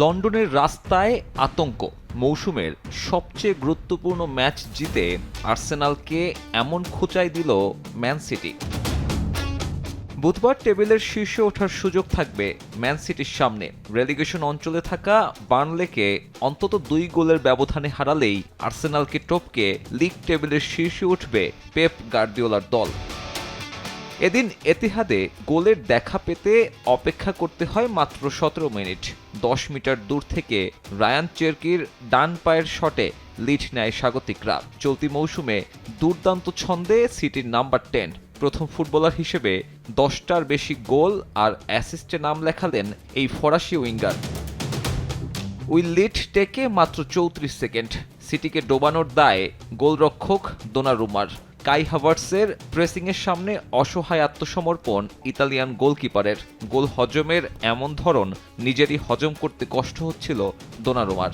লন্ডনের রাস্তায় আতঙ্ক। মৌসুমের সবচেয়ে গুরুত্বপূর্ণ ম্যাচ জিতে আর্সেনালকে এমন খোঁচাই দিল ম্যান সিটি। বুধবার টেবিলের শীর্ষে ওঠার সুযোগ থাকবে ম্যান সিটির সামনে। রেলিগেশন অঞ্চলে থাকা বার্নলেকে অন্তত 2 গোলের ব্যবধানে হারালেই আর্সেনালকে টপকে লিগ টেবিলের শীর্ষে উঠবে পেপ গার্দিওলার দল। এদিন এতিহাদে গোলের দেখা পেতে অপেক্ষা করতে হয় মাত্র 17 মিনিট। 10 মিটার দূর থেকে রায়ান চেরকির ডান পায়ের শটে লিড নেয় স্বাগতিকরা। চলতি মৌসুমে দুর্দান্ত ছন্দে সিটির নাম্বার 10 প্রথম ফুটবলার হিসেবে 10টার বেশি গোল আর অ্যাসিস্টে নাম লেখালেন এই ফরাসি উইঙ্গার। লিড টেকে মাত্র 34 সেকেন্ড। সিটিকে ডোবানোর দায়ে গোলরক্ষক দোনারুমার। কাই হাভার্টসের প্রেসিংয়ের সামনে অসহায় আত্মসমর্পণ ইতালিয়ান গোলকিপারের। গোল হজমের এমন ধরন নিজেরই হজম করতে কষ্ট হচ্ছিল দোনারুমার।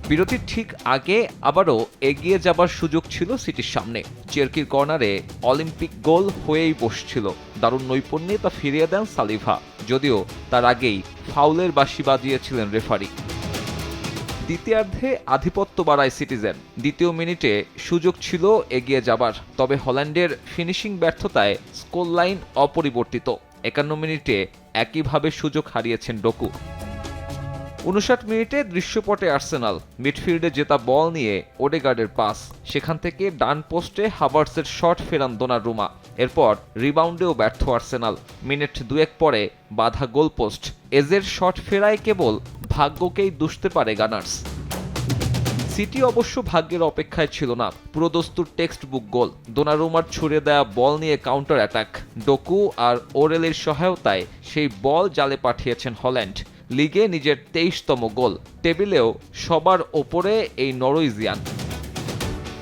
বিরতির ঠিক আগে আবারও এগিয়ে যাবার সুযোগ ছিল সিটির সামনে। চেরকির কর্নারে অলিম্পিক গোল হয়েই বসছিল। দারুণ নৈপুণ্যে তা ফিরিয়ে দেন সালিভা, যদিও তার আগেই ফাউলের বাঁশি বাজিয়েছিলেন রেফারি। দ্বিতীয়ার্ধে আধিপত্য বাড়ায় সিটিজেন। দ্বিতীয় মিনিটে সুযোগ ছিল এগিয়ে যাবার, তবে হল্যান্ডের ফিনিশিং ব্যর্থতায় স্কোর লাইন অপরিবর্তিত। 51 মিনিটে একইভাবে সুযোগ হারিয়েছেন ডোকু। 59 মিনিটে দৃশ্যপটে আর্সেনাল। মিডফিল্ডে জেতা বল নিয়ে ওডেগার্ডের পাস, সেখান থেকে ডান পোস্টে হাভার্টসের শট ফেরান দোনারুমা। এরপর রিবাউন্ডেও ব্যর্থ আর্সেনাল। মিনিট 2 পরে বাধা গোলপোস্ট। এজের শট ফেরায় কেবল ভাগ্যকেই দুষতে পারে গানার্স। সিটি অবশ্য ভাগ্যের অপেক্ষায় ছিল না। পুরোদস্তুর টেক্সট বুক গোল। দোনারুমার ছুড়ে দেয়া বল নিয়ে কাউন্টার অ্যাটাক। ডোকু আর ওরেলের সহায়তায় সেই বল জালে পাঠিয়েছেন হল্যান্ড। লিগে নিজের 23তম গোল। টেবিলেও সবার ওপরে এই নরওয়েজিয়ান।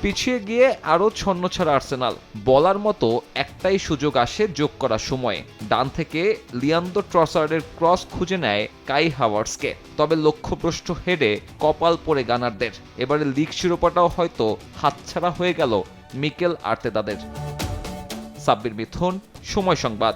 পিছিয়ে গিয়ে আরও ছন্নছাড়া আর্সেনাল। বলার মতো একটাই সুযোগ আসে যোগ করার সময়ে। ডান থেকে লিয়ান্দ্রো ট্রসার্ডের ক্রস খুঁজে নেয় কাই হাভার্টসকে, তবে লক্ষ্যভ্রষ্ট হেডে কপাল পড়ে গানারদের। এবারে লিগ শিরোপাটাও হয়তো হাতছাড়া হয়ে গেল মিকেল আর্তেতাদের। সাব্বির মিথুন, সময় সংবাদ।